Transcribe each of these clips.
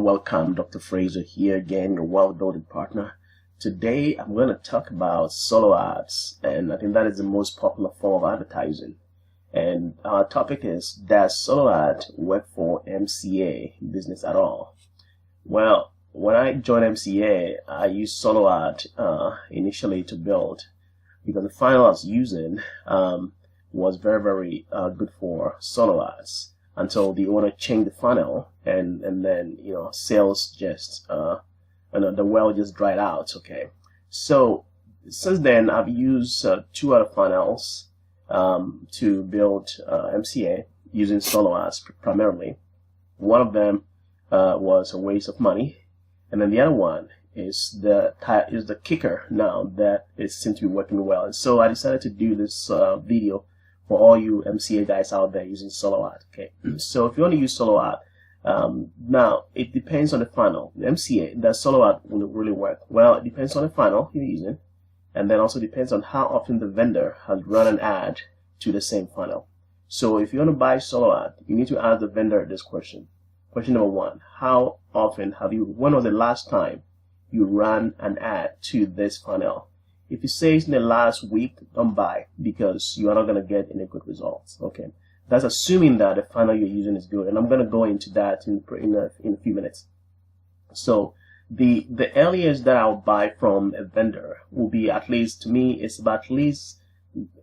Welcome, Dr. Fraser here again, your well-noted partner. Today I'm going to talk about solo ads, and I think that is the most popular form of advertising. And our topic is, does solo ad work for MCA business at all? Well, when I joined MCA, I used solo ad initially to build, because the funnel I was using was very good for solo ads until the owner changed the funnel, and then sales just the well just dried out. Okay, so since then I've used two other funnels to build MCA using solo ads primarily. One of them was a waste of money, and then the other one is the kicker now that it seems to be working well. And so I decided to do this video for all you MCA guys out there using solo ad. Okay, so if you want to use solo ad, now it depends on the funnel. The MCA, that solo ad will really work. Well, it depends on the funnel you're using, and then also depends on how often the vendor has run an ad to the same funnel. So if you want to buy solo ad, you need to ask the vendor this question. Question number one: how often when was the last time you ran an ad to this funnel? If it says in the last week, don't buy, because you are not going to get any good results. Okay, that's assuming that the funnel you're using is good, and I'm going to go into that in a few minutes. So the earliest that I'll buy from a vendor will be, at least to me, it's about at least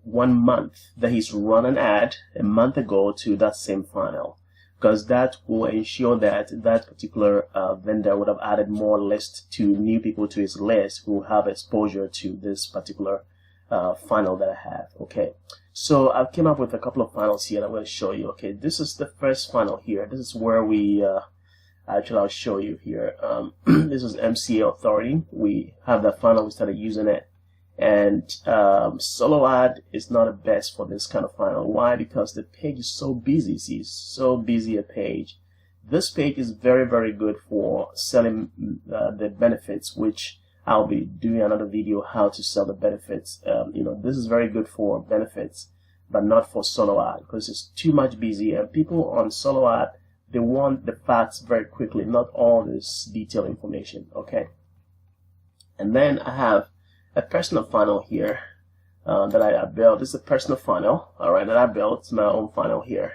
1 month that he's run an ad a month ago to that same funnel, because that will ensure that that particular vendor would have added more list to new people to his list who have exposure to this particular funnel that I have. Okay, so I've came up with a couple of funnels here that I'm going to show you. Okay, this is the first funnel here. This is where we actually, I'll show you here. This is MCA Authority. We have that funnel, we started using it, and solo ad is not the best for this kind of funnel. Why? Because the page is so busy. See, so busy a page. This page is very good for selling the benefits, which I'll be doing another video how to sell the benefits. This is very good for benefits, but not for solo ad, because it's too much busy, and people on solo ad, they want the facts very quickly, not all this detailed information. Okay, and then I have a personal funnel here that I built. This is a personal funnel, alright, that I built. It's my own funnel here.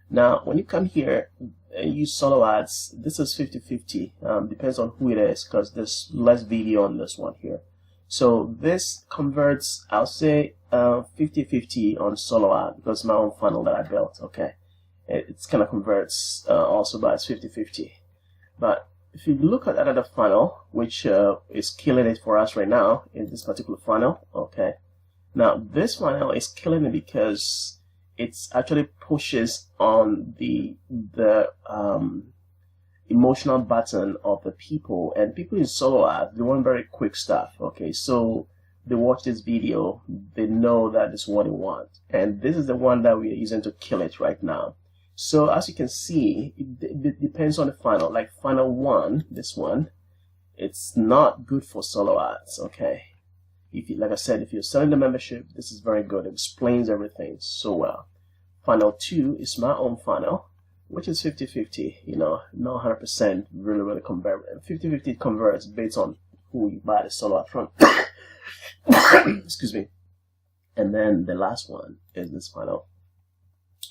Now, when you come here and use solo ads, this is 50-50. Depends on who it is, because there's less video on this one here. So this converts, I'll say 50-50 on solo ad, because it's my own funnel that I built. Okay, it's kind of converts also, but it's 50-50. But if you look at another funnel, which is killing it for us right now in this particular funnel, okay. Now this funnel is killing it because it's actually pushes on the emotional button of the people, and people in solo ads, they want very quick stuff. Okay, so they watch this video, they know that it's what they want, and this is the one that we are using to kill it right now. So as you can see, it depends on the funnel. Like funnel 1, this one, it's not good for solo ads. Okay, like I said, if you're selling the membership, this is very good. It explains everything so well. Funnel 2 is my own funnel, which is 50-50. Not 100% really convert. 50-50 converts based on who you buy the solo ad from. Excuse me. And then the last one is this funnel.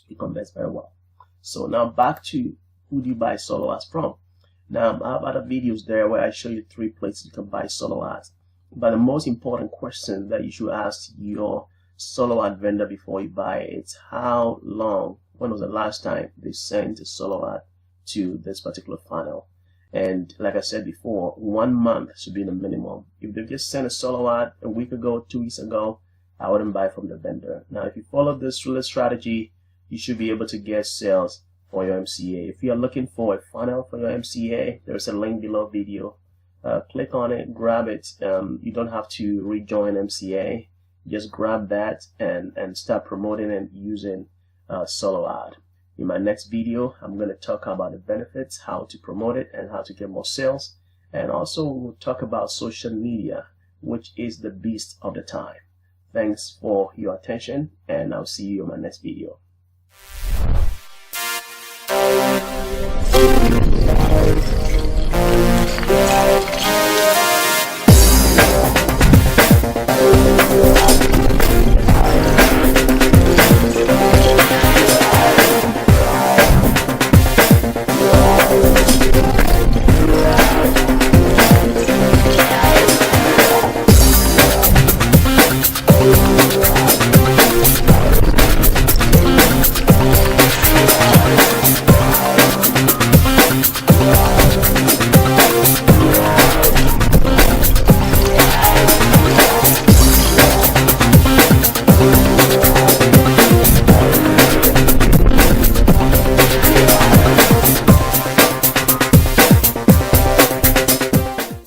It converts very well. So now back to who do you buy solo ads from. Now I have other videos there where I show you 3 places you can buy solo ads. But the most important question that you should ask your solo ad vendor before you buy it is, when was the last time they sent a solo ad to this particular funnel? And like I said before, 1 month should be the minimum. If they just sent a solo ad a week ago, 2 weeks ago, I wouldn't buy from the vendor. Now if you follow this strategy, you should be able to get sales for your MCA. If you are looking for a funnel for your MCA, there's a link below video. Click on it, grab it. You don't have to rejoin MCA. Just grab that and start promoting and using solo ad. In my next video, I'm going to talk about the benefits, how to promote it, and how to get more sales. And also we'll talk about social media, which is the beast of the time. Thanks for your attention, and I'll see you in my next video.